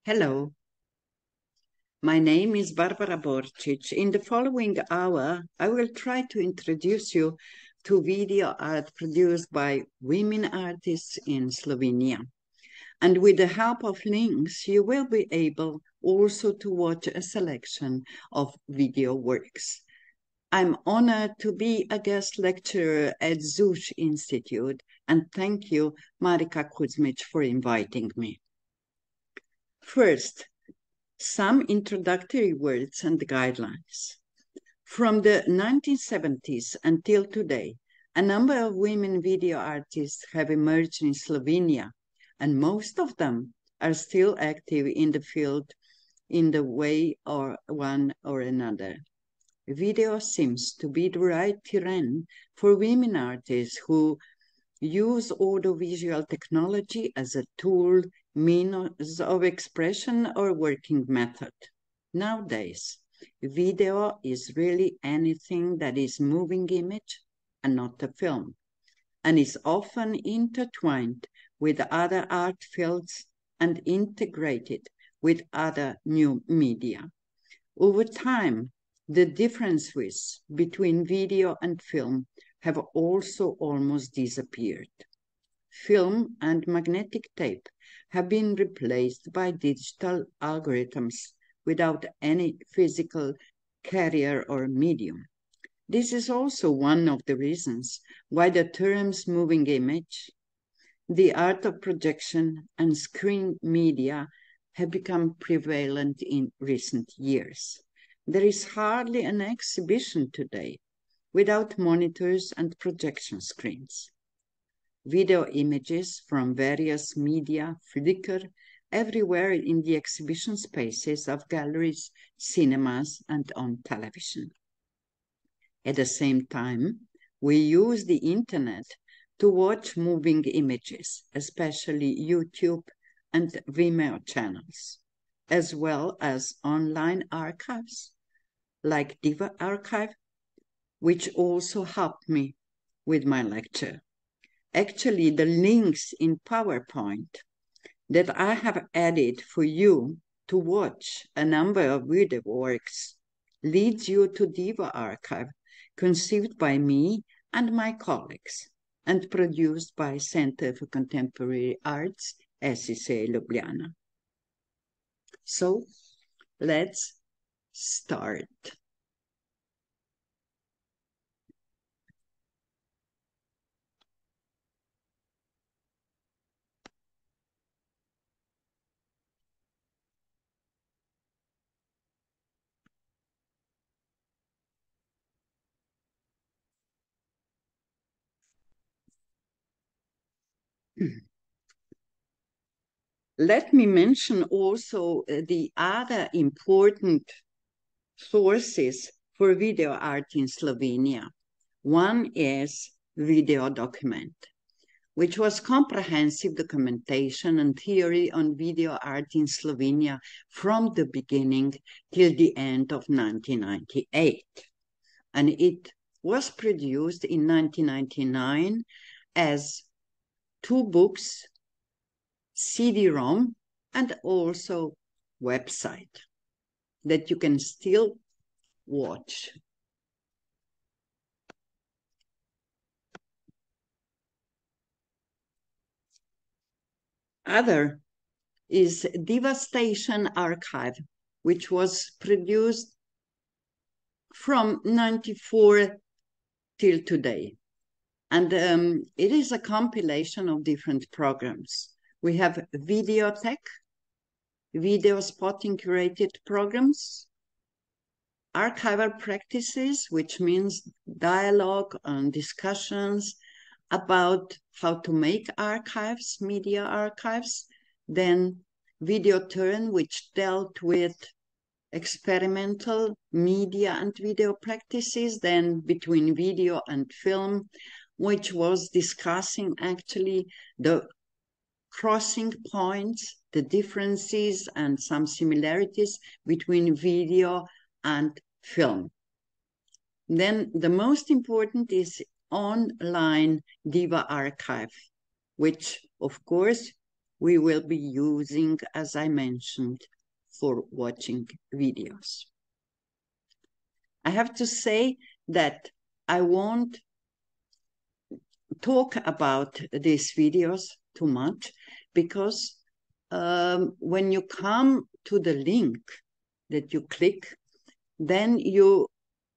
Hello, my name is Barbara Borčić. In the following hour, I will try to introduce you to video art produced by women artists in Slovenia. And with the help of links, you will be able also to watch a selection of video works. I'm honored to be a guest lecturer at Susch Institute, and thank you, Marika Kuzmic, for inviting me. First, some introductory words and guidelines. From the 1970s until today, a number of women video artists have emerged in Slovenia, and most of them are still active in the field in the way or one or another. Video seems to be the right terrain for women artists who use audiovisual technology as a tool, means of expression, or working method. Nowadays, video is really anything that is moving image and not a film, and is often intertwined with other art fields and integrated with other new media. Over time, the differences between video and film have also almost disappeared. Film and magnetic tape have been replaced by digital algorithms without any physical carrier or medium. This is also one of the reasons why the terms moving image, the art of projection, and screen media have become prevalent in recent years. There is hardly an exhibition today without monitors and projection screens. Video images from various media flicker everywhere in the exhibition spaces of galleries, cinemas, and on television. At the same time, we use the internet to watch moving images, especially YouTube and Vimeo channels, as well as online archives like DIVA Archive, which also helped me with my lecture. Actually, the links in PowerPoint that I have added for you to watch a number of video works leads you to DIVA Archive, conceived by me and my colleagues, and produced by Center for Contemporary Arts, SCCA Ljubljana. So, let's start. Let me mention also the other important sources for video art in Slovenia. One is Video Document, which was comprehensive documentation and theory on video art in Slovenia from the beginning till the end of 1998. And it was produced in 1999 as 2 books, CD-ROM, and also website that you can still watch. Other is DIVA Station archive, which was produced from 94 till today. And it is a compilation of different programs. We have Videotech, video spotting curated programs, archival practices, which means dialogue and discussions about how to make archives, media archives, then Videoturn, which dealt with experimental media and video practices, then between video and film, which was discussing actually the crossing points, the differences and some similarities between video and film. Then the most important is online DIVA Archive, which of course we will be using, as I mentioned, for watching videos. I have to say that I won't talk about these videos too much, because when you come to the link that you click, then you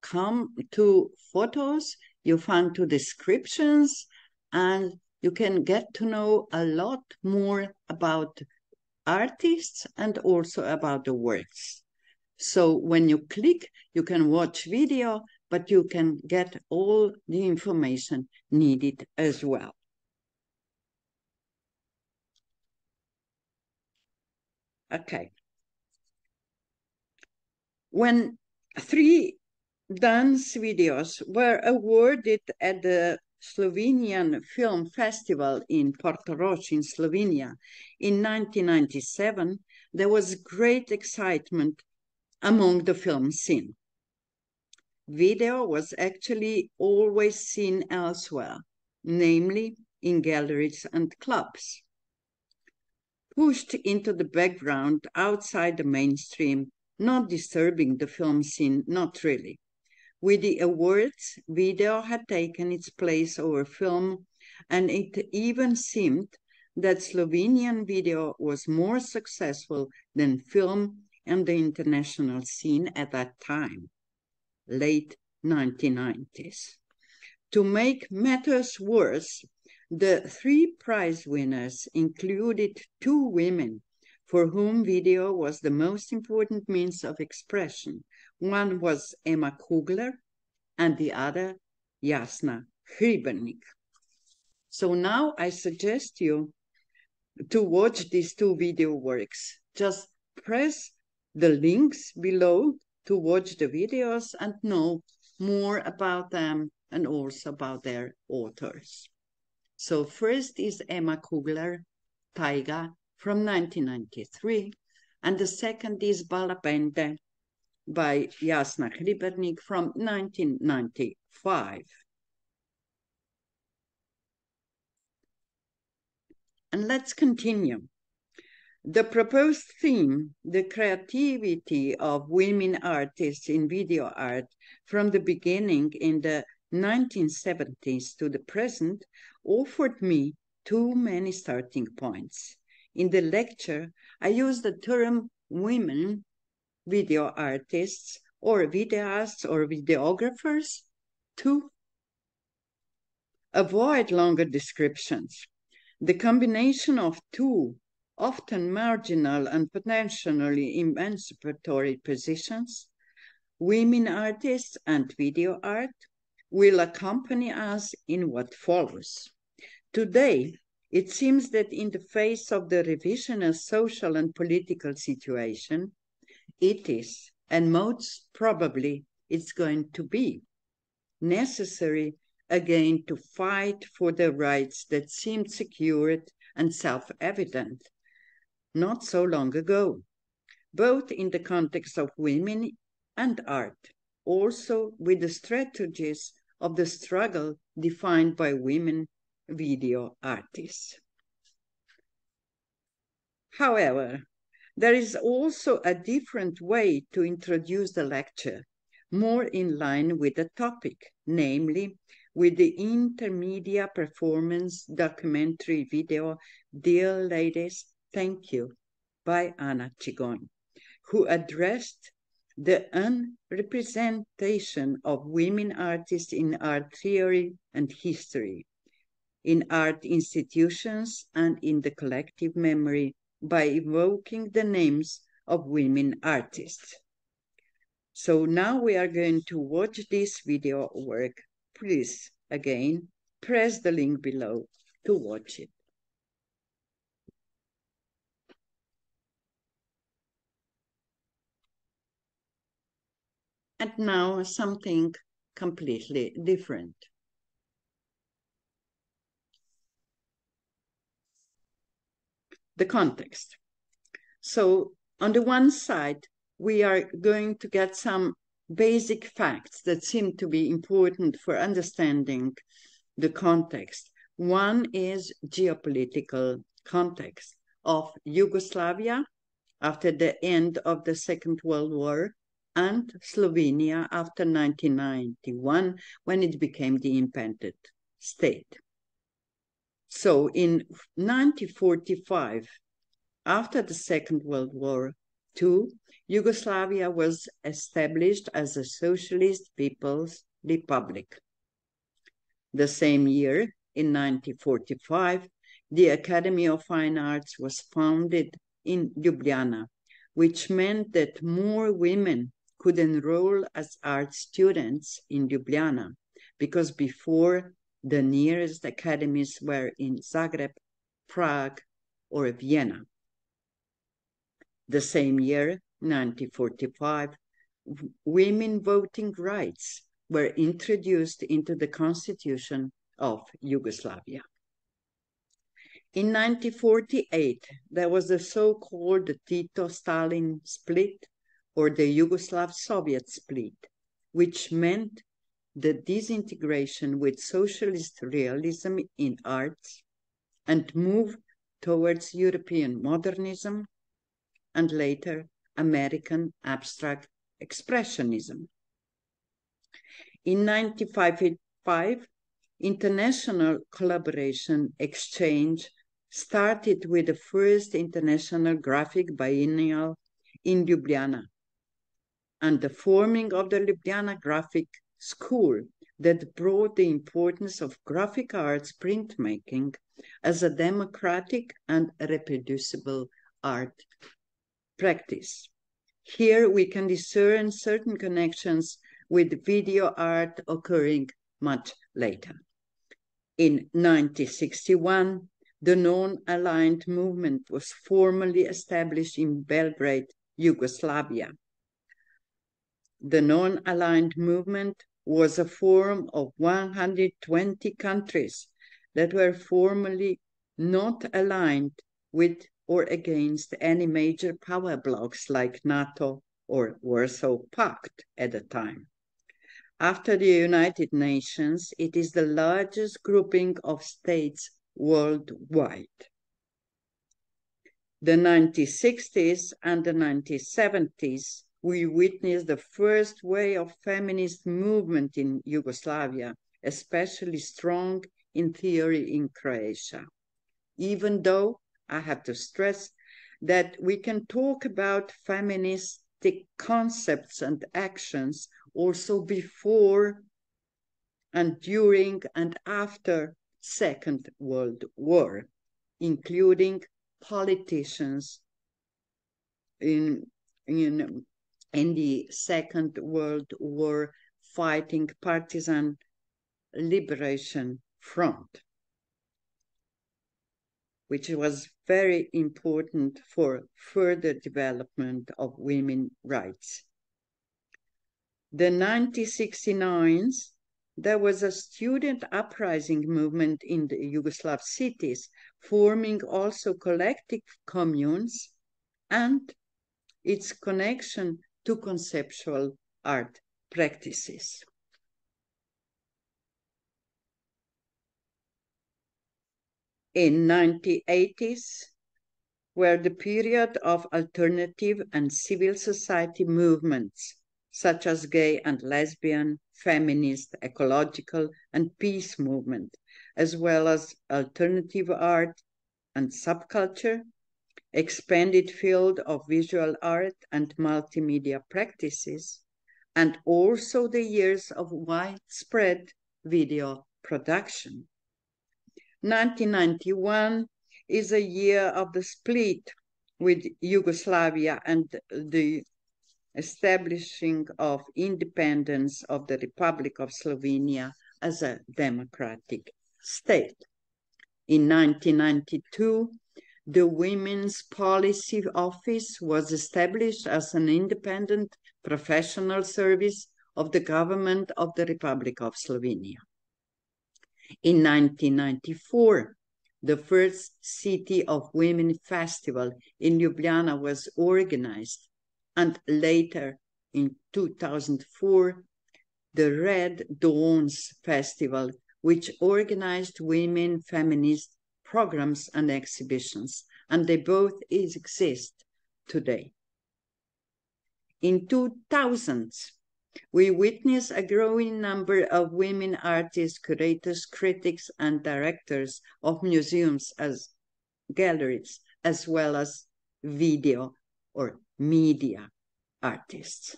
come to photos, you find to descriptions, and you can get to know a lot more about artists and also about the works. So when you click, you can watch video, but you can get all the information needed as well. Okay. When 3 dance videos were awarded at the Slovenian Film Festival in Portorož in Slovenia in 1997, there was great excitement among the film scene. Video was actually always seen elsewhere, namely in galleries and clubs. Pushed into the background outside the mainstream, not disturbing the film scene, not really. With the awards, video had taken its place over film, and it even seemed that Slovenian video was more successful than film on the international scene at that time, late 1990s. To make matters worse, the 3 prize winners included 2 women for whom video was the most important means of expression. One was Emma Kugler and the other Jasna Hribernik. So now I suggest you to watch these 2 video works. Just press the links below to watch the videos and know more about them and also about their authors. So first is Emma Kugler, Taiga, from 1993, and the second is Balapente by Jasna Hribernik from 1995. And let's continue. The proposed theme, the creativity of women artists in video art from the beginning in the 1970s to the present, offered me too many starting points. In the lecture, I used the term women video artists or videasts or videographers to avoid longer descriptions. The combination of 2 often marginal and potentially emancipatory positions, women artists and video art, will accompany us in what follows. Today, it seems that in the face of the revisionist social and political situation, it is, and most probably it's going to be, necessary again to fight for the rights that seemed secured and self-evident not so long ago, both in the context of women and art, also with the strategies of the struggle defined by women video artists. However, there is also a different way to introduce the lecture, more in line with the topic, namely with the intermedia performance documentary video Dear Ladies, Thank You by Anna Cigon, who addressed the unrepresentation of women artists in art theory and history, in art institutions and in the collective memory by evoking the names of women artists. So now we are going to watch this video work. Please, again, press the link below to watch it. And now something completely different. The context. So on the one side, we are going to get some basic facts that seem to be important for understanding the context. One is geopolitical context. of Yugoslavia after the end of the Second World War, and Slovenia after 1991, when it became the independent state. So in 1945, after the Second World War II, Yugoslavia was established as a Socialist People's Republic. The same year, in 1945, the Academy of Fine Arts was founded in Ljubljana, which meant that more women could enroll as art students in Ljubljana, because before the nearest academies were in Zagreb, Prague, or Vienna. The same year, 1945, women voting rights were introduced into the Constitution of Yugoslavia. In 1948, there was the so-called Tito-Stalin split, or the Yugoslav-Soviet split, which meant the disintegration with socialist realism in arts and move towards European modernism and later American abstract expressionism. In 1955, international collaboration exchange started with the first international graphic biennial in Ljubljana and the forming of the Ljubljana Graphic School that brought the importance of graphic arts printmaking as a democratic and reproducible art practice. Here we can discern certain connections with video art occurring much later. In 1961, the non-aligned movement was formally established in Belgrade, Yugoslavia. The non-aligned movement was a forum of 120 countries that were formally not aligned with or against any major power blocs like NATO or Warsaw Pact at the time. After the United Nations, it is the largest grouping of states worldwide. The 1960s and the 1970s, we witnessed the first wave of feminist movement in Yugoslavia, especially strong in theory in Croatia. Even though I have to stress that we can talk about feministic concepts and actions also before and during and after Second World War, including politicians in the Second World War fighting partisan liberation front, which was very important for further development of women's rights. The 1969s, there was a student uprising movement in the Yugoslav cities, forming also collective communes and its connection to conceptual art practices. In 1980s were the period of alternative and civil society movements, such as gay and lesbian, feminist, ecological, and peace movement, as well as alternative art and subculture, expanded field of visual art and multimedia practices, and also the years of widespread video production. 1991 is a year of the split with Yugoslavia and the establishing of independence of the Republic of Slovenia as a democratic state. In 1992, the Women's Policy Office was established as an independent professional service of the government of the Republic of Slovenia. In 1994, the first City of Women Festival in Ljubljana was organized, and later in 2004, the Red Dawns Festival, which organized women feminist programs and exhibitions and they both exist today. In 2000s, we witnessed a growing number of women artists, curators, critics, and directors of museums as galleries, as well as video or media artists.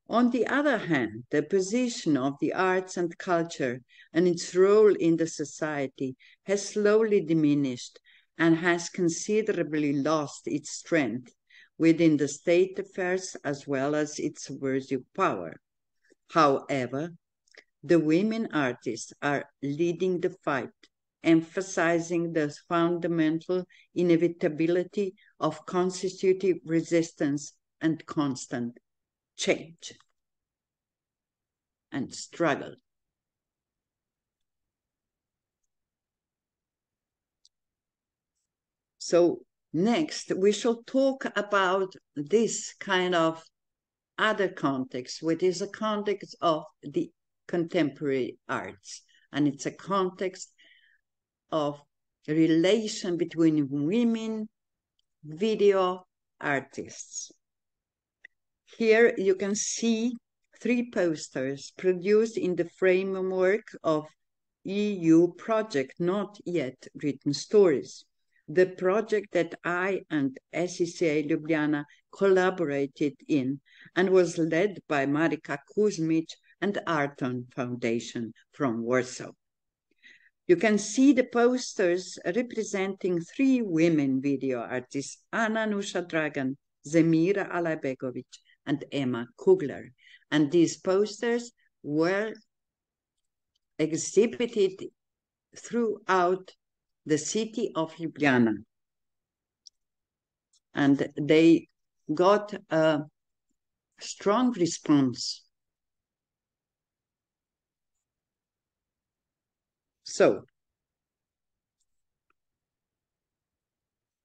On the other hand, the position of the arts and culture and its role in the society has slowly diminished and has considerably lost its strength within the state affairs as well as its subversive power. However, the women artists are leading the fight, emphasizing the fundamental inevitability of constitutive resistance and constant change and struggle. So next, we shall talk about this kind of other context, which is a context of the contemporary arts. And it's a context of relation between women video artists. Here you can see 3 posters produced in the framework of EU project Not Yet Written Stories, the project that I and SCCA Ljubljana collaborated in and was led by Marika Kuzmic and Arton Foundation from Warsaw. You can see the posters representing 3 women video artists, Anna Nusha Dragan, Zemira Alajbegovic, and Emma Kugler. And these posters were exhibited throughout the city of Ljubljana. And they got a strong response. So,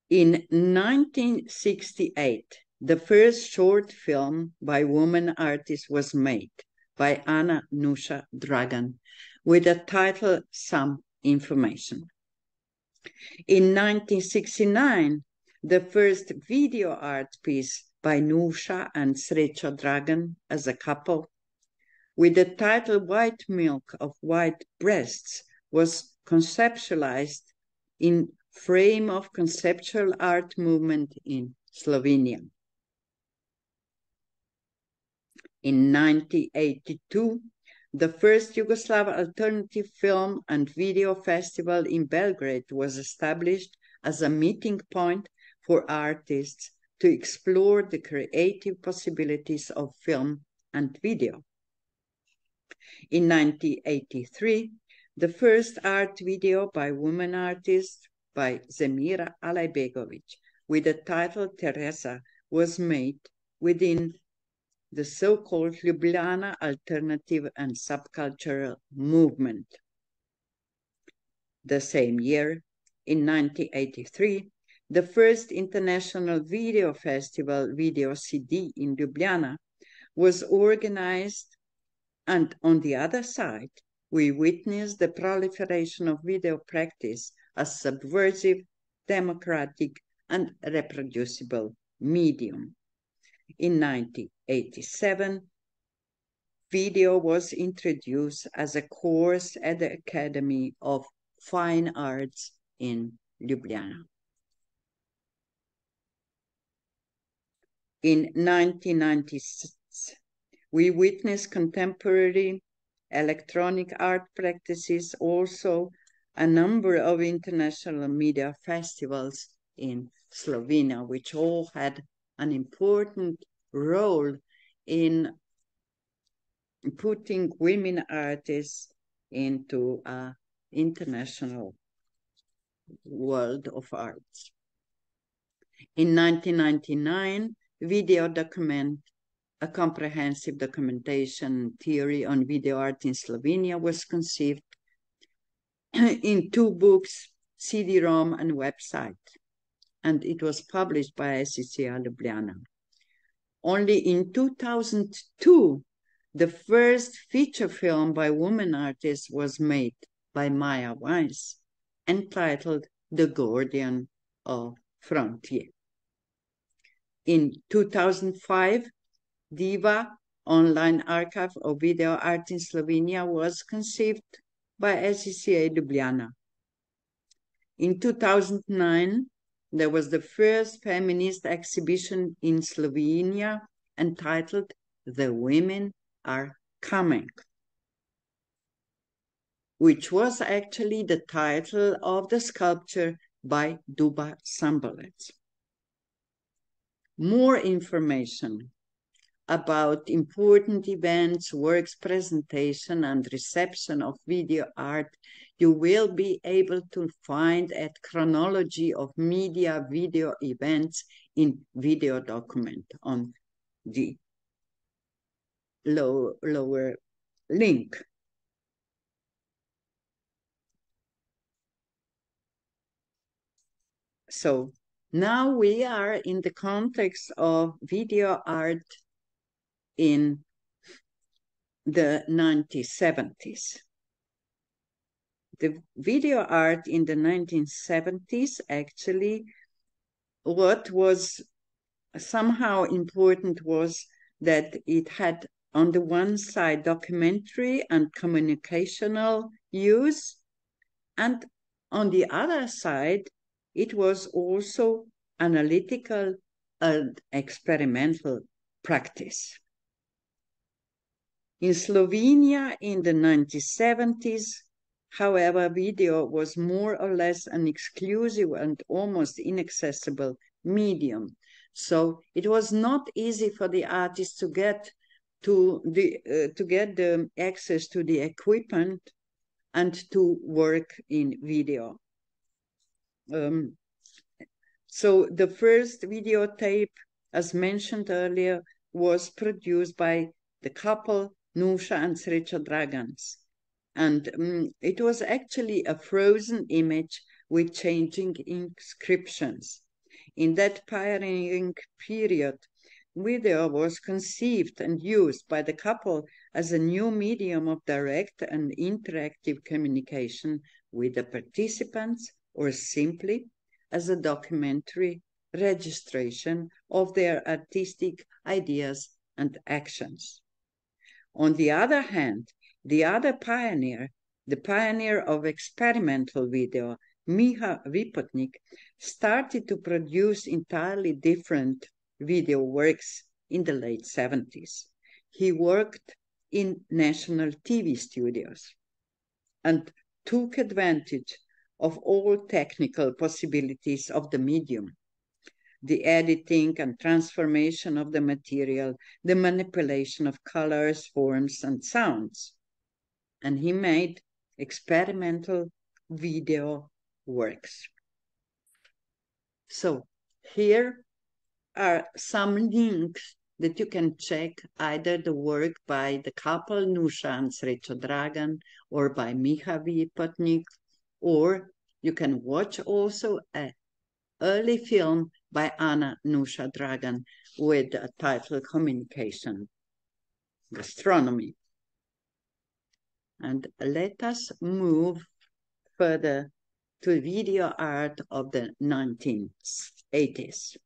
in 1968, the first short film by woman artist was made by Anna Nusha Dragan with the title Some Information. In 1969, the first video art piece by Nusha and Srećo Dragan as a couple with the title White Milk of White Breasts was conceptualized in frame of conceptual art movement in Slovenia. In 1982, the first Yugoslav alternative film and video festival in Belgrade was established as a meeting point for artists to explore the creative possibilities of film and video. In 1983, the first art video by woman artist by Zemira Alajbegovic with the title Teresa was made within the so-called Ljubljana alternative and subcultural movement. The same year, in 1983, the first international video festival, Video CD in Ljubljana, was organized, and on the other side, we witnessed the proliferation of video practice as subversive, democratic, and reproducible medium. In 1987, video was introduced as a course at the Academy of Fine Arts in Ljubljana. In 1996, we witnessed contemporary electronic art practices, also a number of international media festivals in Slovenia, which all had an important role in putting women artists into an international world of arts. In 1999, video document, a comprehensive documentation theory on video art in Slovenia was conceived in 2 books, CD-ROM and website, and it was published by SCCA Ljubljana. Only in 2002, the first feature film by woman artists was made by Maya Weiss, entitled The Gordian of Frontier. In 2005, DIVA Online Archive of Video Art in Slovenia was conceived by SCCA Ljubljana. In 2009, there was the first feminist exhibition in Slovenia entitled The Women Are Coming, which was actually the title of the sculpture by Duba Sambolec. More information about important events, works, presentation, and reception of video art you will be able to find at Chronology of Media Video Events in video document on the lower link. So now we are in the context of video art in the 1970s. The video art in the 1970s, actually, what was somehow important was that it had, on the one side, documentary and communicational use, and on the other side, it was also analytical and experimental practice. In Slovenia in the 1970s, however, video was more or less an exclusive and almost inaccessible medium. So it was not easy for the artists to get the access to the equipment and to work in video. So the first videotape, as mentioned earlier, was produced by the couple Nuša and Srečo Dragans. And it was actually a frozen image with changing inscriptions. In that pioneering period, video was conceived and used by the couple as a new medium of direct and interactive communication with the participants, or simply as a documentary registration of their artistic ideas and actions. On the other hand, the other pioneer, the pioneer of experimental video, Miha Vipotnik, started to produce entirely different video works in the late 70s. He worked in national TV studios and took advantage of all technical possibilities of the medium. The editing and transformation of the material, the manipulation of colors, forms, and sounds. And he made experimental video works. So here are some links that you can check, either the work by the couple Nuša and Srečo Dragan or by Miha Vipotnik, or you can watch also an early film by Anna Nuša Dragan with a title Communication Gastronomy. And let us move further to video art of the 1980s.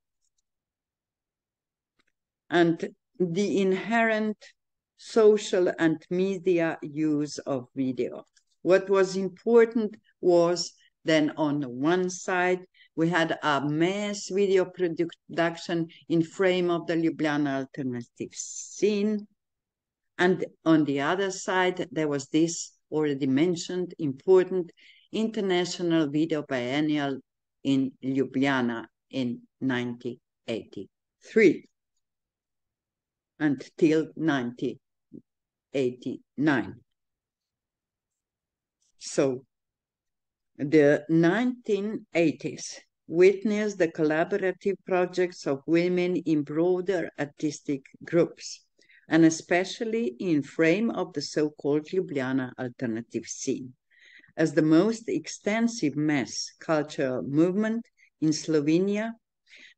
And the inherent social and media use of video. What was important was then on the one side, we had a mass video production in frame of the Ljubljana alternative scene. And on the other side, there was this already mentioned important international video biennial in Ljubljana in 1983 until 1989. So the 1980s witnessed the collaborative projects of women in broader artistic groups, and especially in frame of the so-called Ljubljana alternative scene, as the most extensive mass cultural movement in Slovenia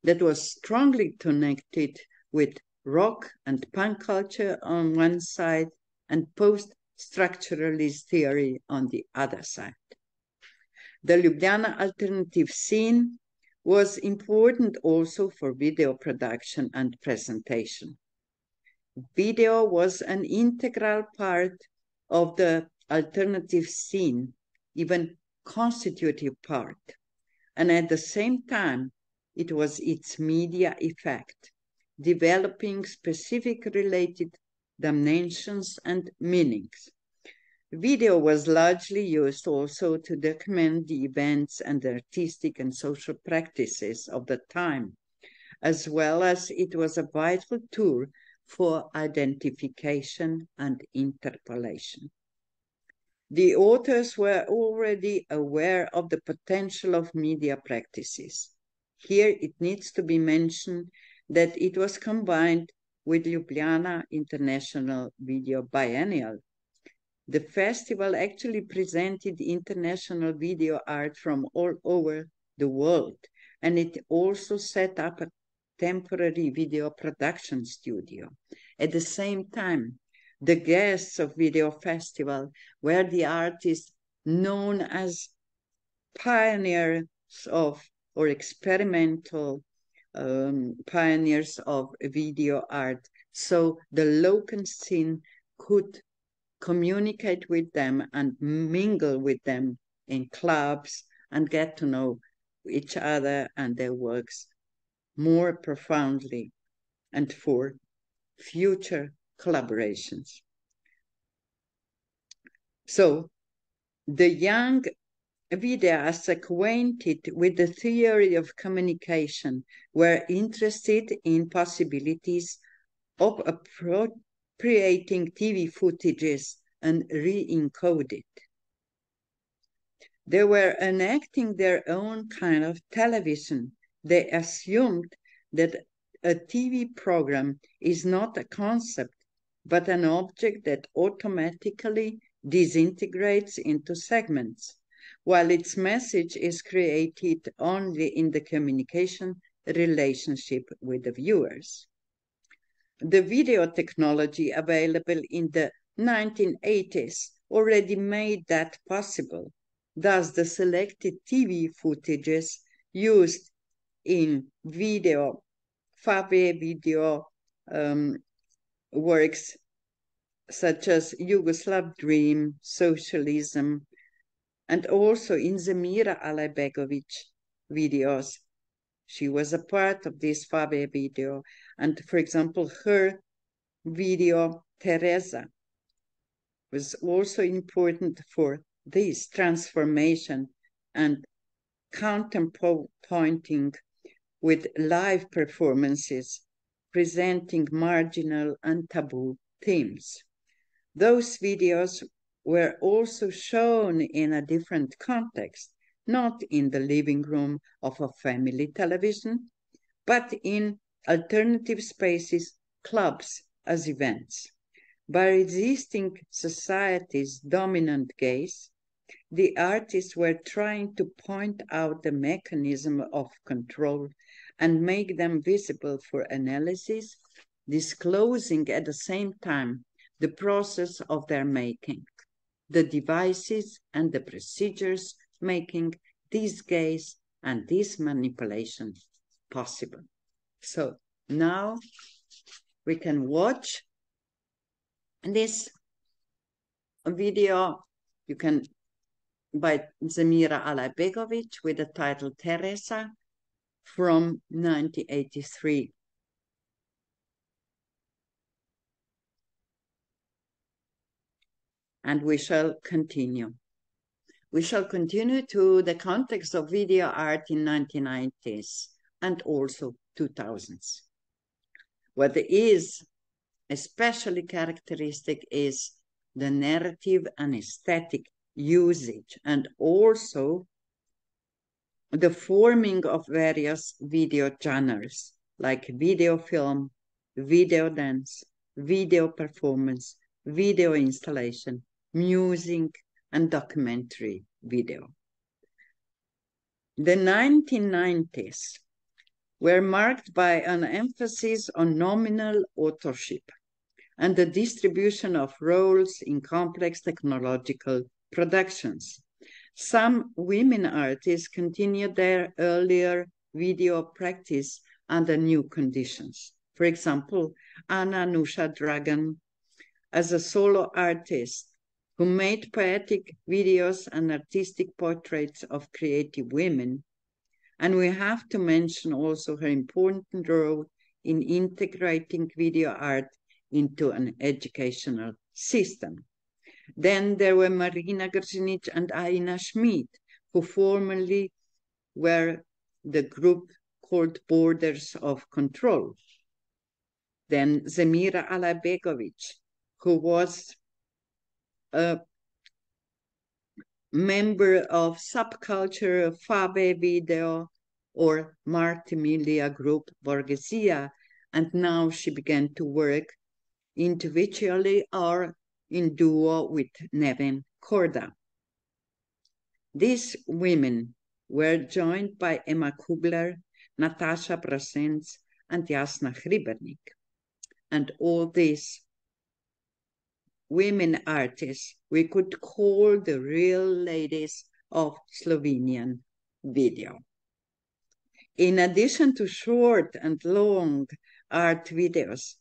that was strongly connected with rock and punk culture on one side and post-structuralist theory on the other side. The Ljubljana alternative scene was important also for video production and presentation. Video was an integral part of the alternative scene, even constitutive part, and at the same time, it was its media effect, developing specific related dimensions and meanings. Video was largely used also to document the events and the artistic and social practices of the time, as well as it was a vital tool for identification and interpolation. The authors were already aware of the potential of media practices. Here it needs to be mentioned that it was combined with Ljubljana International Video Biennial. The festival actually presented international video art from all over the world, and it also set up a temporary video production studio. At the same time, the guests of Video Festival were the artists known as pioneers of or experimental pioneers of video art. So the local scene could communicate with them and mingle with them in clubs and get to know each other and their works more profoundly and for future collaborations. So the young videos acquainted with the theory of communication were interested in possibilities of appropriating TV footages and re-encode it. They were enacting their own kind of television. They assumed that a TV program is not a concept, but an object that automatically disintegrates into segments, while its message is created only in the communication relationship with the viewers. The video technology available in the 1980s already made that possible. Thus, the selected TV footages used in video, Fave video works such as Yugoslav Dream, Socialism, and also in Zemira Alajbegović videos. She was a part of this Fave video. And for example, her video, Teresa, was also important for this transformation and counterpointing with live performances presenting marginal and taboo themes. Those videos were also shown in a different context, not in the living room of a family television, but in alternative spaces, clubs as events. By resisting society's dominant gaze, the artists were trying to point out the mechanism of control and make them visible for analysis, disclosing at the same time the process of their making, the devices and the procedures making this gaze and this manipulation possible. So now we can watch this video. You can by Zemira Alajbegović with the title Teresa from 1983. And we shall continue. We shall continue to the context of video art in 1990s and also 2000s. What is especially characteristic is the narrative and aesthetic usage and also the forming of various video genres like video film, video dance, video performance, video installation, music, and documentary video. The 1990s were marked by an emphasis on nominal authorship and the distribution of roles in complex technological productions. Some women artists continued their earlier video practice under new conditions. For example, Anna Nusha Dragan, as a solo artist who made poetic videos and artistic portraits of creative women. And we have to mention also her important role in integrating video art into an educational system. Then there were Marina Grzinic and Aina Schmid, who formerly were the group called Borders of Control. Then Zemira Alabegovic, who was a member of subculture Fabe Video or multimedia group Borgesia, and now she began to work individually or in duo with Neven Korda. These women were joined by Emma Kugler, Natasha Brasens, and Jasna Hribernik. And all these women artists we could call the real ladies of Slovenian video. In addition to short and long art videos,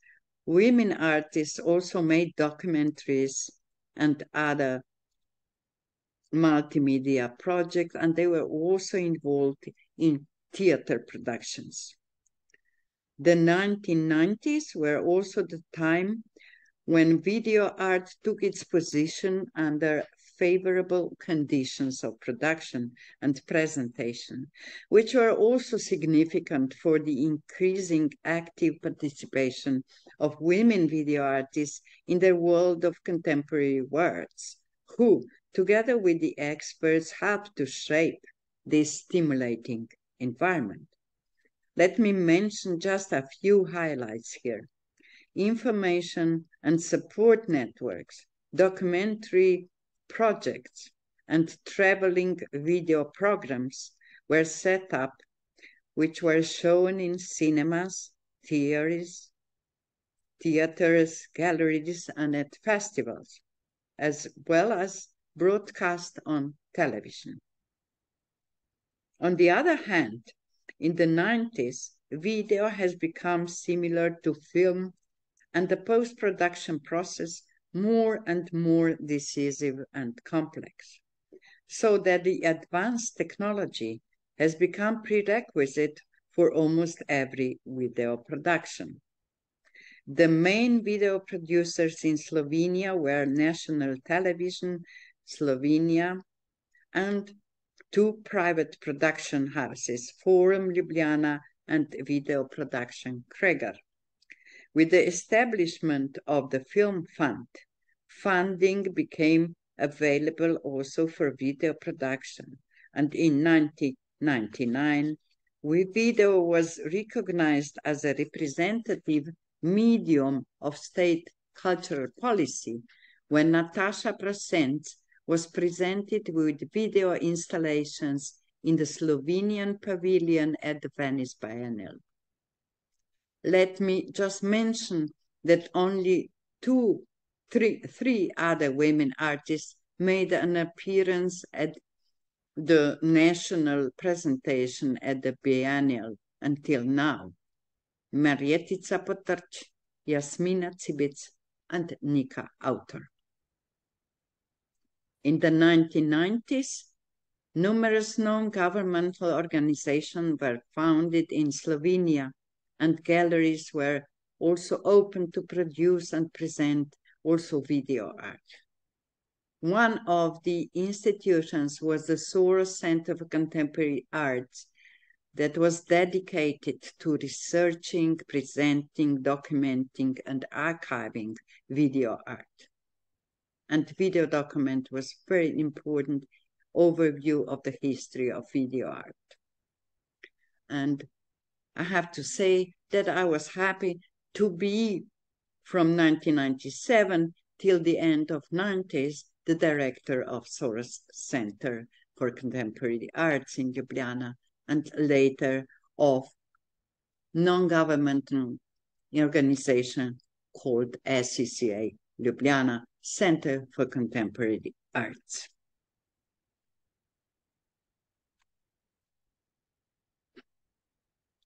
women artists also made documentaries and other multimedia projects, and they were also involved in theater productions. The 1990s were also the time when video art took its position under favorable conditions of production and presentation, which were also significant for the increasing active participation of women video artists in the world of contemporary works, who, together with the experts, helped to shape this stimulating environment. Let me mention just a few highlights here. Information and support networks, documentary projects, and traveling video programs were set up, which were shown in cinemas, theaters, galleries, and at festivals, as well as broadcast on television. On the other hand, in the 90s, video has become similar to film, and the post-production process more and more decisive and complex, so that the advanced technology has become prerequisite for almost every video production. The main video producers in Slovenia were National Television, Slovenia, and two private production houses, Forum Ljubljana and Video Production Kregar. With the establishment of the Film Fund, funding became available also for video production. And in 1999, video was recognized as a representative medium of state cultural policy when Natasha Brasens was presented with video installations in the Slovenian Pavilion at the Venice Biennale. Let me just mention that only three other women artists made an appearance at the national presentation at the Biennial until now. Marjetica Potrč, Jasmina Cibic, and Nika Autor. In the 1990s, numerous non-governmental organizations were founded in Slovenia, and galleries were also open to produce and present also video art. One of the institutions was the Soros Center for Contemporary Arts that was dedicated to researching, presenting, documenting, and archiving video art. And video document was a very important overview of the history of video art. And I have to say that I was happy to be from 1997 till the end of 90s, the director of Soros Center for Contemporary Arts in Ljubljana, and later of non-governmental organization called SCCA, Ljubljana Center for Contemporary Arts.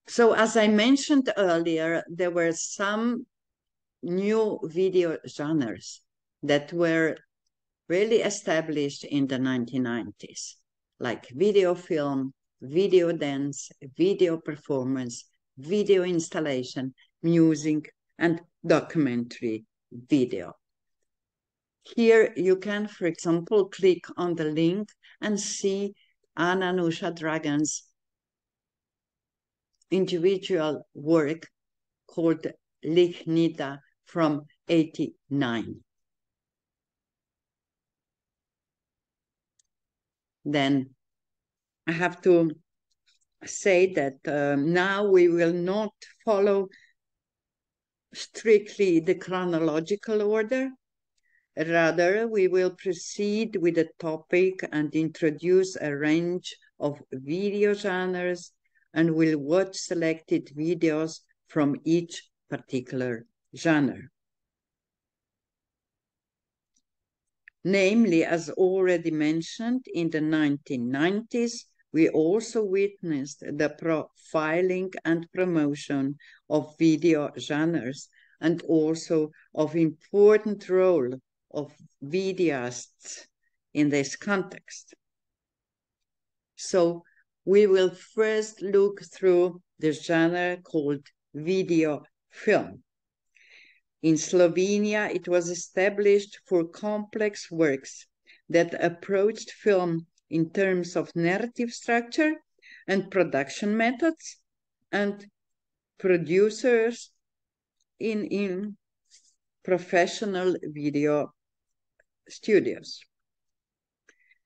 So as I mentioned earlier, there were some new video genres that were really established in the 1990s, like video film, video dance, video performance, video installation, music, and documentary video. Here you can, for example, click on the link and see Anna Nusha Dragan's individual work called Lignita from 1989. Then I have to say that now we will not follow strictly the chronological order. Rather, we will proceed with the topic and introduce a range of video genres and will watch selected videos from each particular genre. Namely, as already mentioned, in the 1990s, we also witnessed the profiling and promotion of video genres and also of important role of videoists in this context. So we will first look through the genre called video film. In Slovenia, it was established for complex works that approached film in terms of narrative structure and production methods, and producers in professional video studios.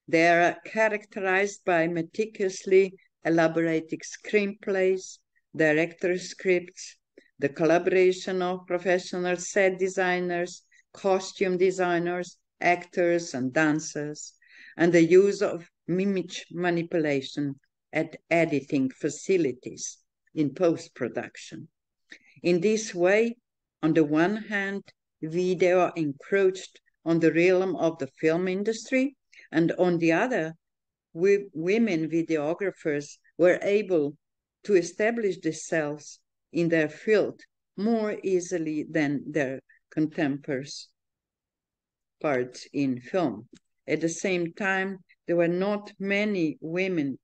They are characterized by meticulously elaborated screenplays, director scripts, the collaboration of professional set designers, costume designers, actors and dancers, and the use of image manipulation at editing facilities in post-production. In this way, on the one hand, video encroached on the realm of the film industry, and on the other, women videographers were able to establish themselves in their field more easily than their contemporaries parts in film. At the same time, there were not many women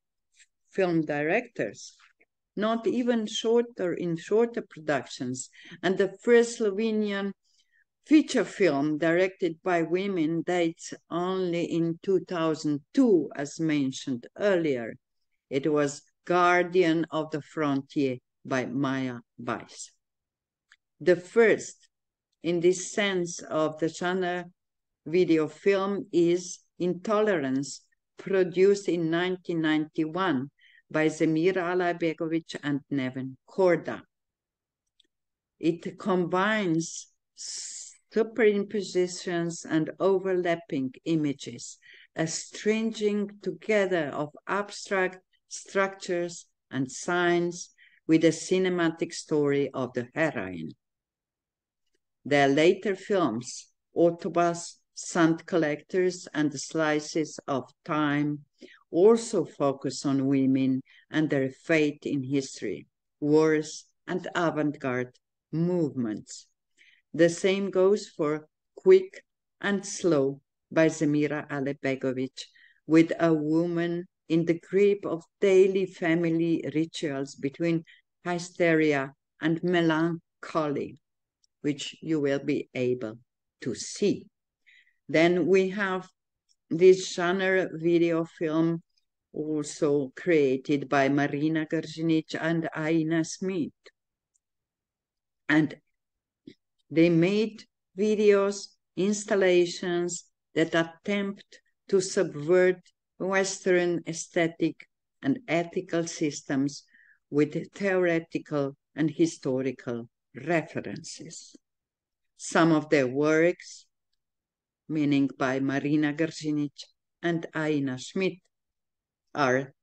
film directors, not even shorter productions, and the first Slovenian feature film directed by women dates only in 2002, as mentioned earlier. It was Guardian of the Frontier by Maja Weiss. The first, in this sense of the genre video film, is Intolerance, produced in 1991 by Zemira Alajbegović and Neven Korda. It combines superimpositions and overlapping images, a stringing together of abstract structures and signs with a cinematic story of the heroine. Their later films, Autobus, Sand Collectors, and the Slices of Time, also focus on women and their fate in history, wars, and avant-garde movements. The same goes for Quick and Slow by Zemira Alajbegović, with a woman in the grip of daily family rituals between hysteria and melancholy, which you will be able to see. Then we have this genre video film also created by Marina Grjinic and Aina Smith. And they made videos, installations that attempt to subvert Western aesthetic and ethical systems with theoretical and historical references. Some of their works, meaning by Marina Grjinic and Aina Schmidt, are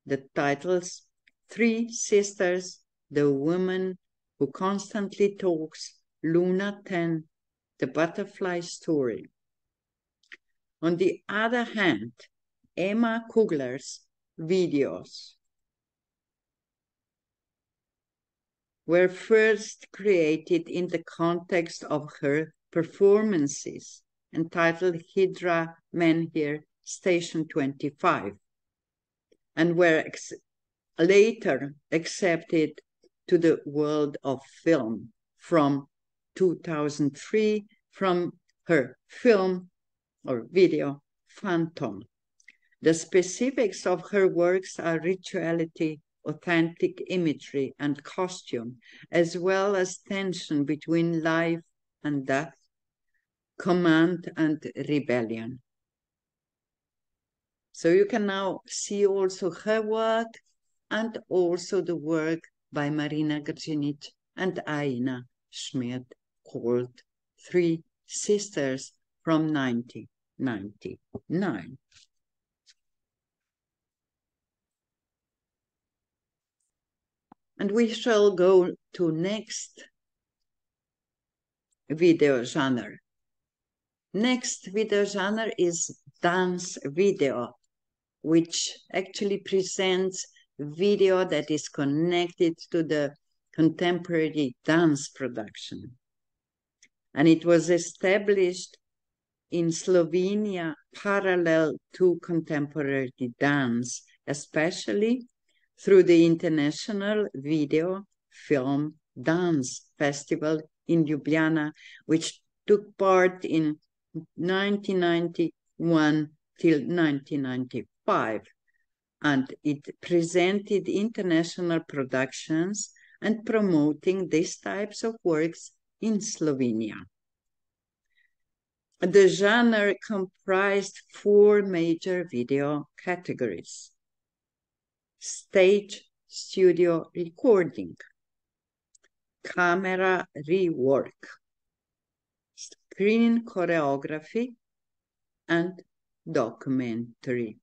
the titles Three Sisters, The Woman Who Constantly Talks, Luna 10, The Butterfly Story. On the other hand, Emma Kugler's videos were first created in the context of her performances, entitled Hydra Menhir Station 25, and were later accepted to the world of film from 2003 from her film or video Phantom. The specifics of her works are rituality, authentic imagery, and costume, as well as tension between life and death, command and rebellion. So you can now see also her work and also the work by Marina Grcinic and Aina Schmidt, called Three Sisters from 1999. And we shall go to next video genre. Next video genre is dance video, which actually presents video that is connected to the contemporary dance production. And it was established in Slovenia parallel to contemporary dance, especially through the International Video Film Dance Festival in Ljubljana, which took part in 1991 till 1995. And it presented international productions and promoting these types of works in Slovenia. The genre comprised 4 major video categories: stage studio recording, camera rework, screen choreography, and documentary.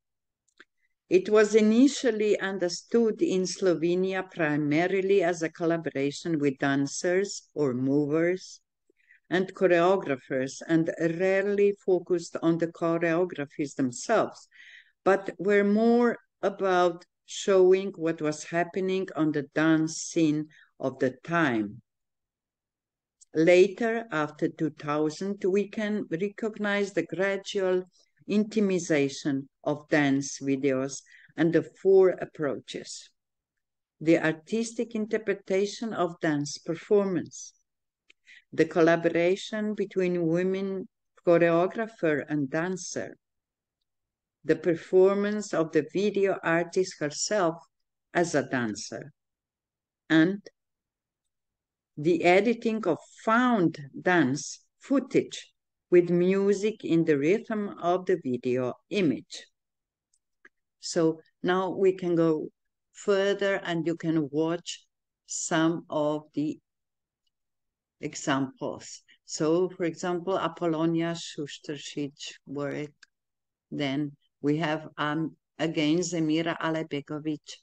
It was initially understood in Slovenia primarily as a collaboration with dancers or movers and choreographers, and rarely focused on the choreographies themselves, but were more about showing what was happening on the dance scene of the time. Later, after 2000, we can recognize the gradual intimization of dance videos and the 4 approaches: the artistic interpretation of dance performance, the collaboration between women choreographer and dancer, the performance of the video artist herself as a dancer, and the editing of found dance footage with music in the rhythm of the video image. So now we can go further and you can watch some of the examples. So, for example, Apollonia Šušteršić work. Then we have again Zemira Alebegović,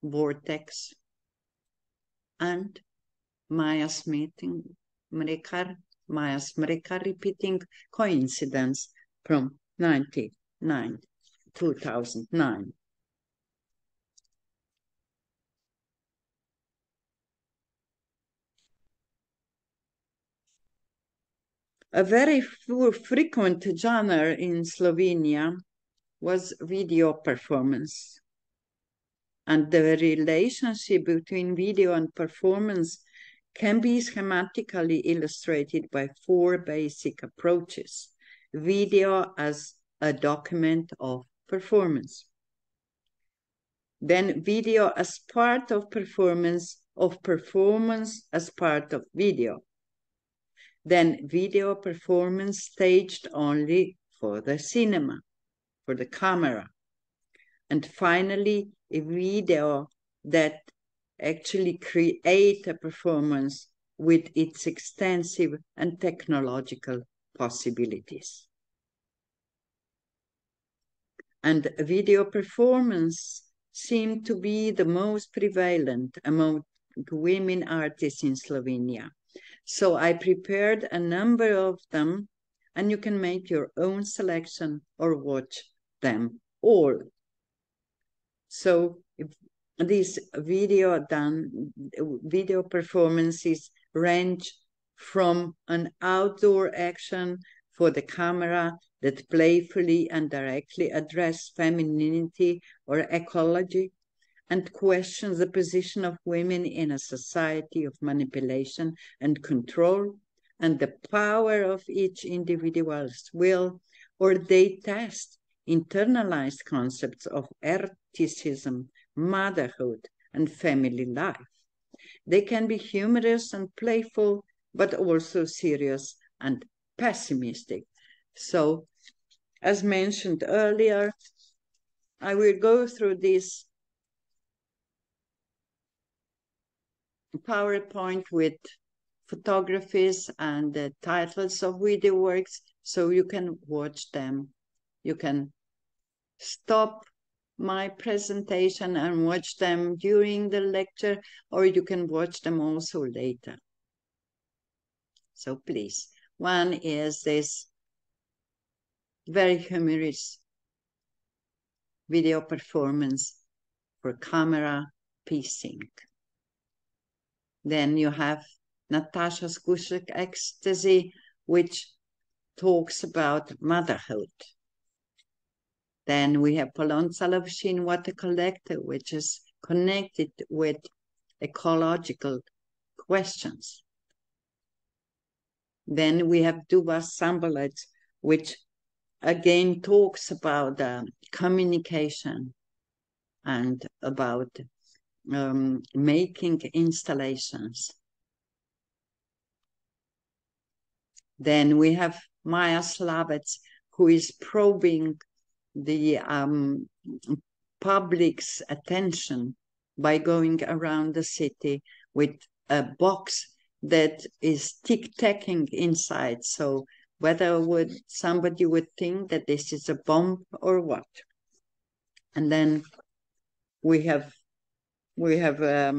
Vortex, and Maja Smrekar repeating Coincidence from 2009. A very frequent genre in Slovenia was video performance. And the relationship between video and performance can be schematically illustrated by 4 basic approaches. Video as a document of performance. Then video as part of performance as part of video. Then video performance staged only for the cinema, for the camera. And finally, a video that actually create a performance with its extensive and technological possibilities. And video performance seemed to be the most prevalent among women artists in Slovenia. So I prepared a number of them, and you can make your own selection or watch them all. So these video performances range from an outdoor action for the camera that playfully and directly address femininity or ecology and questions the position of women in a society of manipulation and control and the power of each individual's will, or they test internalized concepts of eroticism, motherhood, and family life. They can be humorous and playful, but also serious and pessimistic. So, as mentioned earlier, I will go through this PowerPoint with photographies and the titles of video works, so you can watch them. You can stop my presentation and watch them during the lecture, or you can watch them also later. So please, one is this very humorous video performance for camera piecing. Then you have Natasha Skushek Ecstasy, which talks about motherhood. Then we have Polonca Lovshin Water Collector, which is connected with ecological questions. Then we have Duba Sambalet, which again talks about communication and about making installations. Then we have Maya Slavets, who is probing the public's attention by going around the city with a box that is tic-tacking inside. So whether somebody would think that this is a bomb or what. And then we have a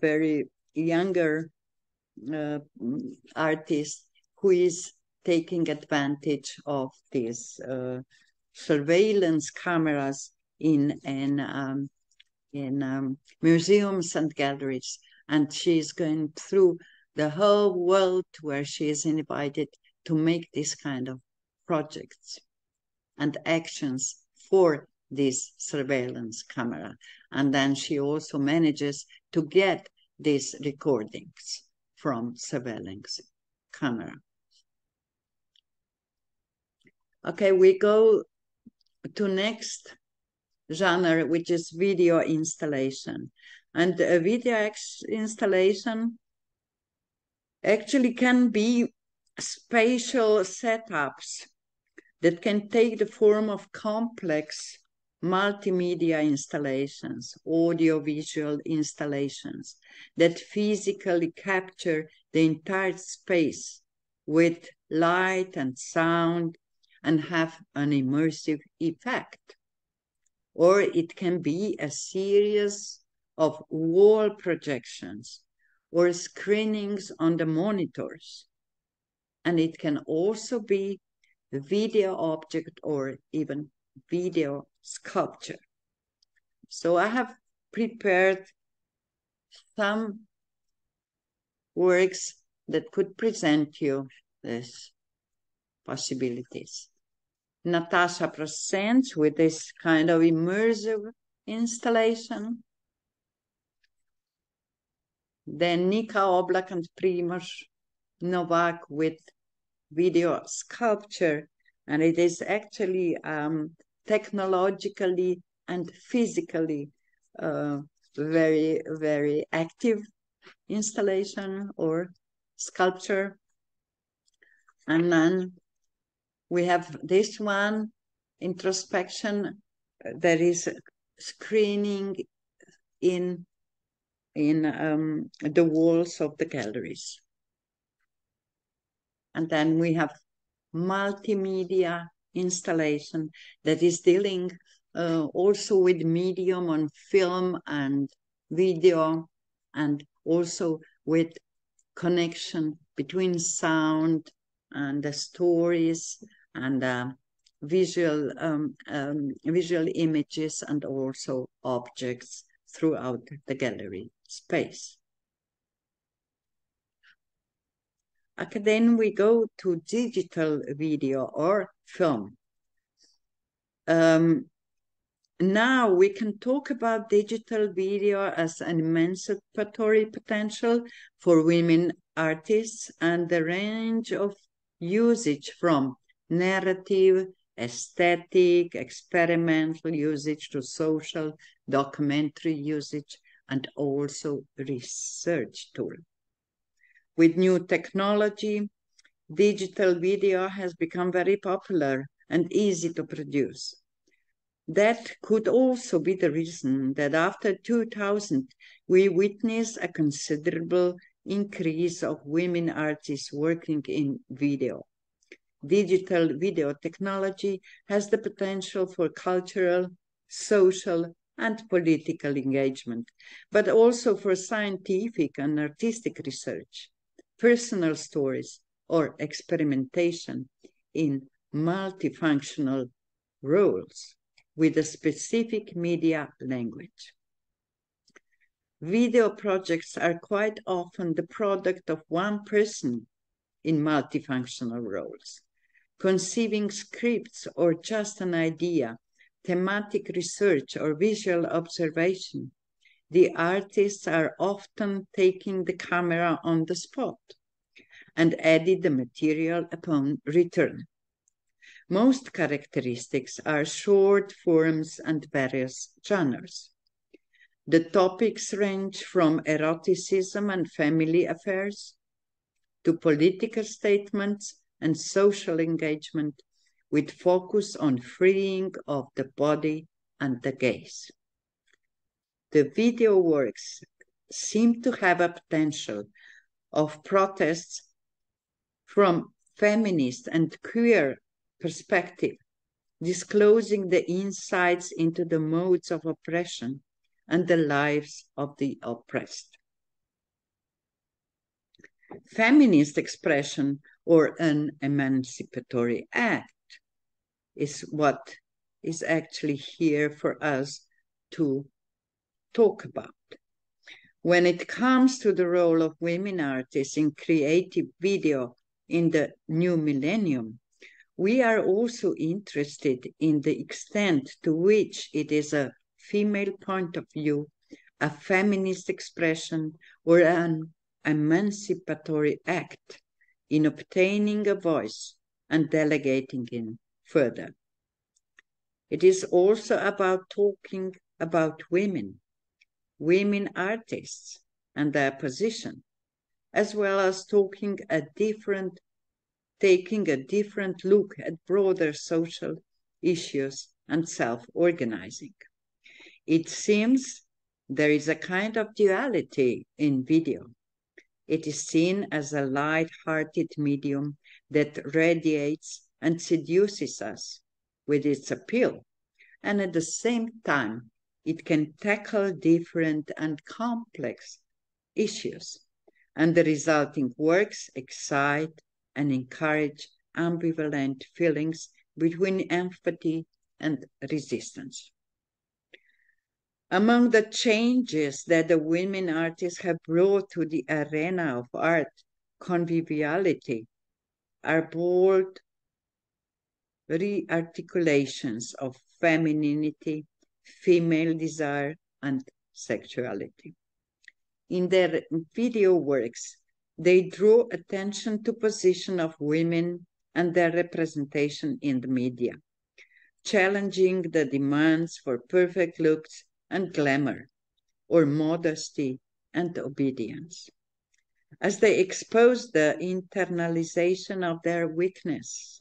very younger artist who is taking advantage of these surveillance cameras in museums and galleries, and she's going through the whole world where she is invited to make this kind of projects and actions for this surveillance camera. And then she also manages to get these recordings from surveillance camera. Okay, we go to next genre, which is video installation. And a video installation actually can be spatial setups that can take the form of complex multimedia installations, audio-visual installations that physically capture the entire space with light and sound and have an immersive effect. Or it can be a series of wall projections or screenings on the monitors. And it can also be a video object or even video sculpture. So I have prepared some works that could present you these possibilities. Natasha presents with this kind of immersive installation. Then Nika Oblak and Primož Novak with video sculpture, and it is actually technologically and physically very, very active installation or sculpture. And then we have this one, introspection, that is screening in the walls of the galleries. And then we have multimedia installation that is dealing also with medium on film and video, and also with connection between sound and the stories and visual images and also objects throughout the gallery space. Okay, then we go to digital video or film. Now we can talk about digital video as an emancipatory potential for women artists and the range of usage from narrative, aesthetic, experimental usage to social, documentary usage, and also research tool. With new technology, digital video has become very popular and easy to produce. That could also be the reason that after 2000, we witnessed a considerable increase of women artists working in video. Digital video technology has the potential for cultural, social, and political engagement, but also for scientific and artistic research, personal stories, or experimentation in multifunctional roles with a specific media language. Video projects are quite often the product of one person in multifunctional roles, conceiving scripts or just an idea, thematic research or visual observation. The artists are often taking the camera on the spot and edit the material upon return. Most characteristics are short forms and various genres. The topics range from eroticism and family affairs to political statements and social engagement with focus on freeing of the body and the gaze. The video works seem to have a potential of protests from feminist and queer perspective, disclosing the insights into the modes of oppression and the lives of the oppressed. Feminist expression or an emancipatory act is what is actually here for us to talk about. When it comes to the role of women artists in creative video in the new millennium, we are also interested in the extent to which it is a female point of view, a feminist expression, or an emancipatory act in obtaining a voice and delegating it further. It is also about talking about women artists and their position, as well as taking a different look at broader social issues and self-organizing. It seems there is a kind of duality in video. It is seen as a light-hearted medium that radiates and seduces us with its appeal, and at the same time, it can tackle different and complex issues, and the resulting works excite and encourage ambivalent feelings between empathy and resistance. Among the changes that the women artists have brought to the arena of art conviviality are bold re-articulations of femininity, female desire, and sexuality. In their video works, they draw attention to position of women and their representation in the media, challenging the demands for perfect looks and glamour, or modesty and obedience. As they expose the internalization of their weakness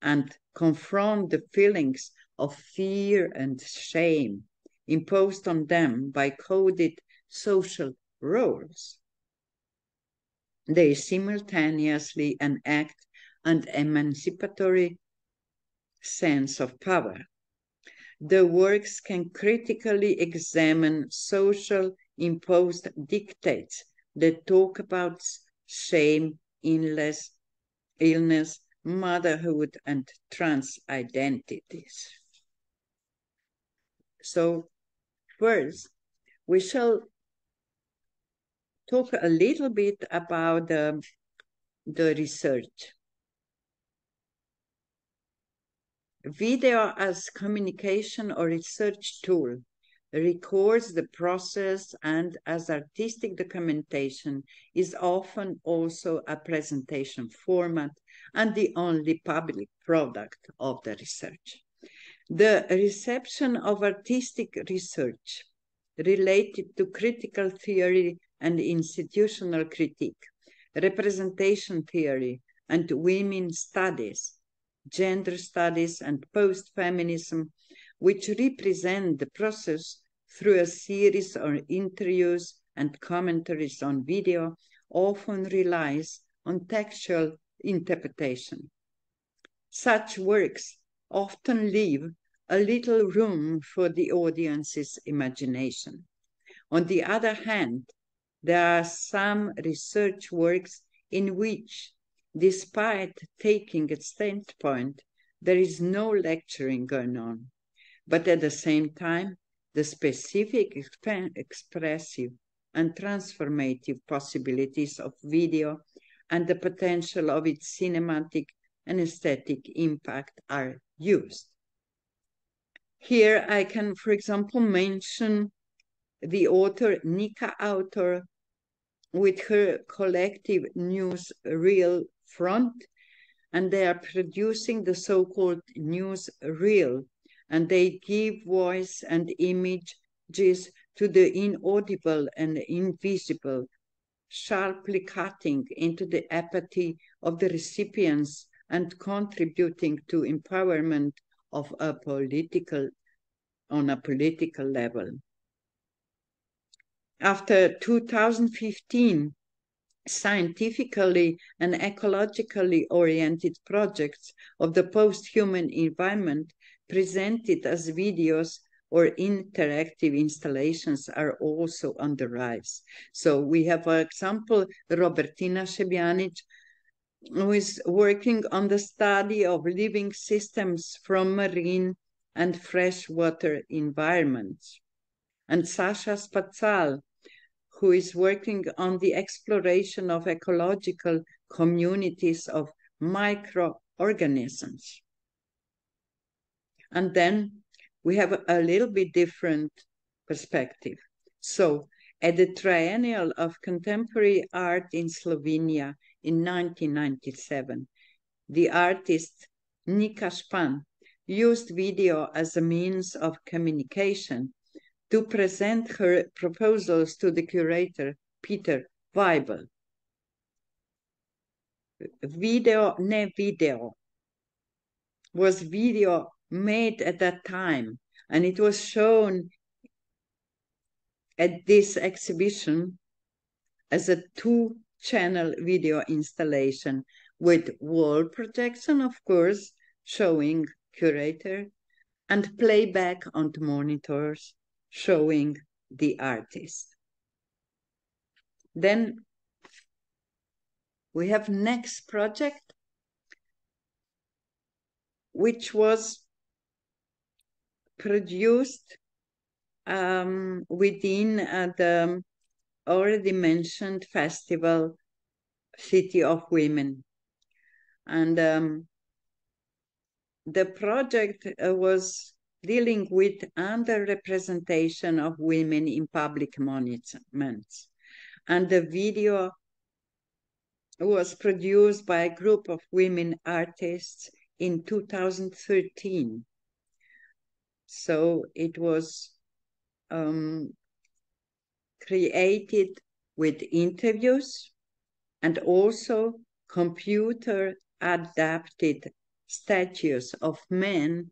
and confront the feelings of fear and shame imposed on them by coded social roles, they simultaneously enact an emancipatory sense of power. The works can critically examine social imposed dictates that talk about shame, illness, motherhood, and trans identities. So first, we shall talk a little bit about the research. Video as communication or research tool records the process, and as artistic documentation is often also a presentation format and the only public product of the research. The reception of artistic research related to critical theory and institutional critique, representation theory and women's studies, gender studies and post-feminism, which represent the process through a series of interviews and commentaries on video, often relies on textual interpretation. Such works often leave a little room for the audience's imagination. On the other hand, there are some research works in which, despite taking a standpoint, there is no lecturing going on, but at the same time, the specific expressive and transformative possibilities of video and the potential of its cinematic and aesthetic impact are used. Here I can, for example, mention the author Nika Autor with her collective newsreel front, and they are producing the so-called newsreel, and they give voice and images to the inaudible and invisible, sharply cutting into the apathy of the recipients and contributing to empowerment of on a political level. After 2015, scientifically and ecologically oriented projects of the post-human environment presented as videos or interactive installations are also on the rise. So we have, for example, Robertina Šebjanić, who is working on the study of living systems from marine and freshwater environments. And Sasha Spatzal, who is working on the exploration of ecological communities of microorganisms. And then we have a little bit different perspective. So at the Triennial of Contemporary Art in Slovenia in 1997, the artist Nika Špan used video as a means of communication to present her proposals to the curator, Peter Weibel. Video ne video was video made at that time, and it was shown at this exhibition as a two-channel video installation with wall projection, of course, showing curator, and playback on the monitors showing the artist. Then we have next project, which was produced within the already mentioned festival City of Women. And the project was dealing with underrepresentation of women in public monuments. And the video was produced by a group of women artists in 2013. So it was created with interviews and also computer-adapted statues of men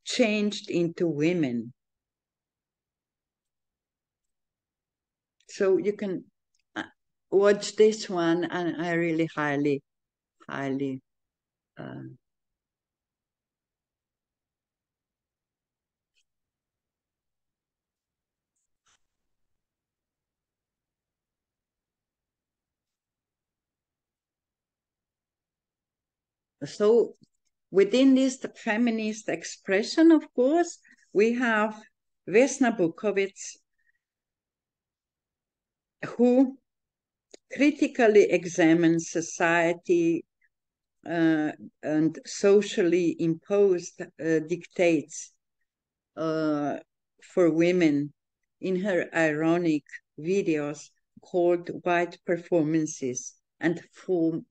changed into women. So you can watch this one, and I really highly so within this feminist expression, of course, we have Vesna Bukovic, who critically examine society and socially imposed dictates for women in her ironic videos called White Performances and Full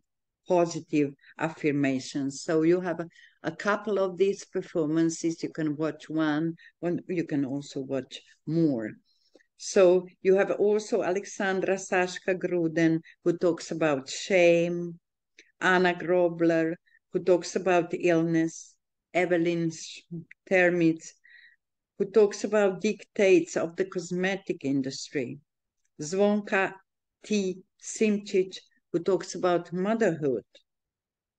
Positive Affirmations. So you have a couple of these performances. You can watch one, you can also watch more. So you have also Alexandra Sashka Gruden, who talks about shame, Anna Grobler, who talks about illness, Evelyn Termitz, who talks about dictates of the cosmetic industry, Zvonka T. Simčić, who talks about motherhood,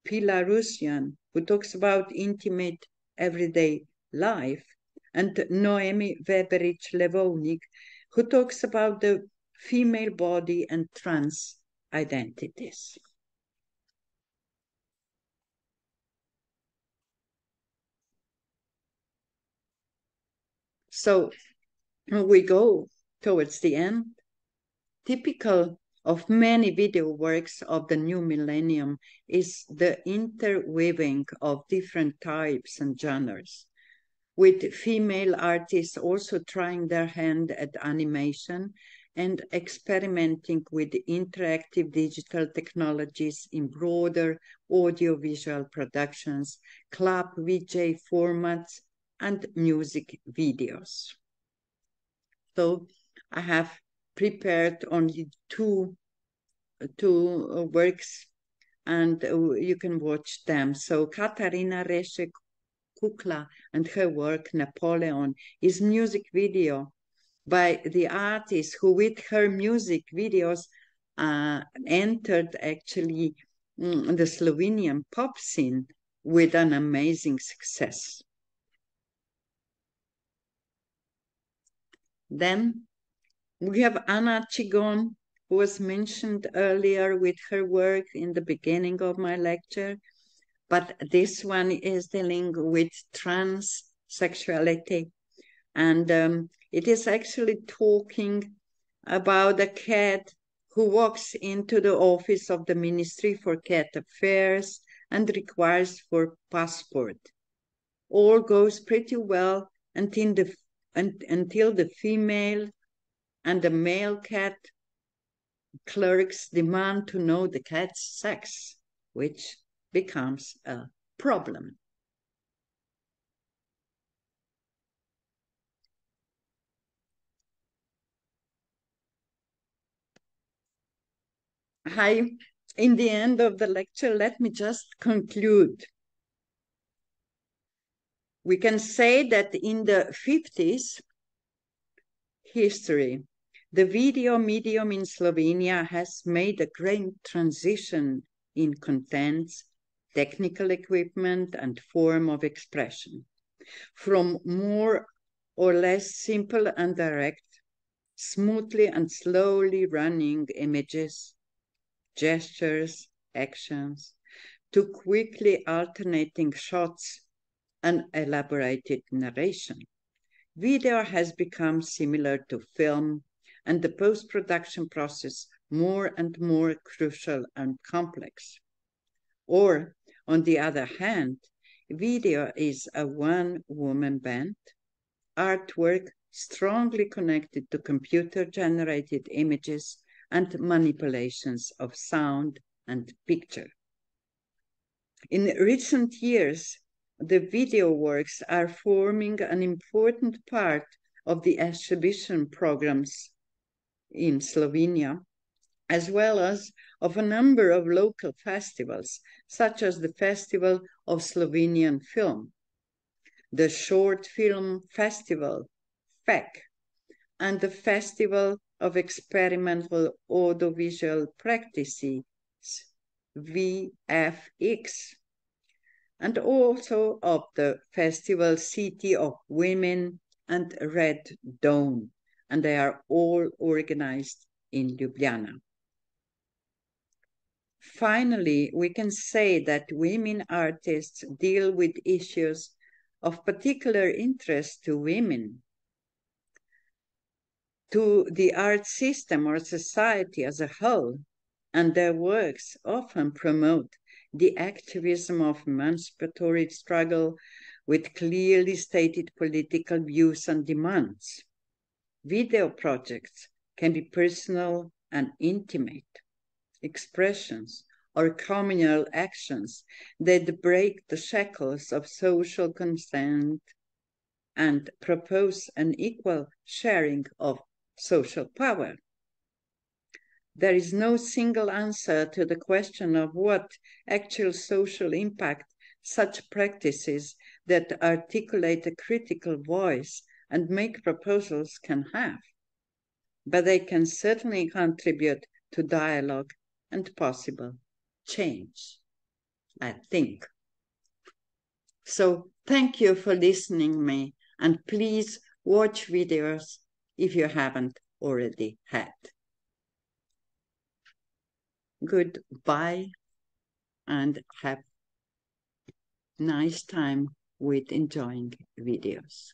Pilar Rusian, who talks about intimate everyday life, and Noemi Weberic-Lewownik, who talks about the female body and trans identities. So we go towards the end. Typical of many video works of the new millennium is the interweaving of different types and genres, with female artists also trying their hand at animation and experimenting with interactive digital technologies in broader audiovisual productions, club VJ formats, and music videos. So I have prepared only two works, and you can watch them. So Katarina Reszek Kukla and her work Napoleon is music video by the artist who with her music videos entered actually the Slovenian pop scene with an amazing success. Then we have Anna Chigon, who was mentioned earlier with her work in the beginning of my lecture, but this one is dealing with transsexuality, and it is actually talking about a cat who walks into the office of the Ministry for Cat Affairs and requires for passport. All goes pretty well until the female and the male cat clerks demand to know the cat's sex, which becomes a problem. In the end of the lecture, let me just conclude. We can say that in the 50s history, the video medium in Slovenia has made a great transition in contents, technical equipment, and form of expression. From more or less simple and direct, smoothly and slowly running images, gestures, actions, to quickly alternating shots and elaborated narration. Video has become similar to film, and the post-production process more and more crucial and complex. Or, on the other hand, video is a one-woman band, artwork strongly connected to computer-generated images and manipulations of sound and picture. In recent years, the video works are forming an important part of the exhibition programs in Slovenia, as well as of a number of local festivals, such as the Festival of Slovenian Film, the Short Film Festival, FEC, and the Festival of Experimental Audiovisual Practices, VFX, and also of the Festival City of Women and Red Dawn, and they are all organized in Ljubljana. Finally, we can say that women artists deal with issues of particular interest to women. to the art system or society as a whole, and their works often promote the activism of emancipatory struggle with clearly stated political views and demands. Video projects can be personal and intimate expressions or communal actions that break the shackles of social consent and propose an equal sharing of social power. There is no single answer to the question of what actual social impact such practices that articulate a critical voice and make proposals can have. But they can certainly contribute to dialogue and possible change, I think. So thank you for listening me, and please watch videos if you haven't already had. Goodbye and have a nice time with enjoying videos.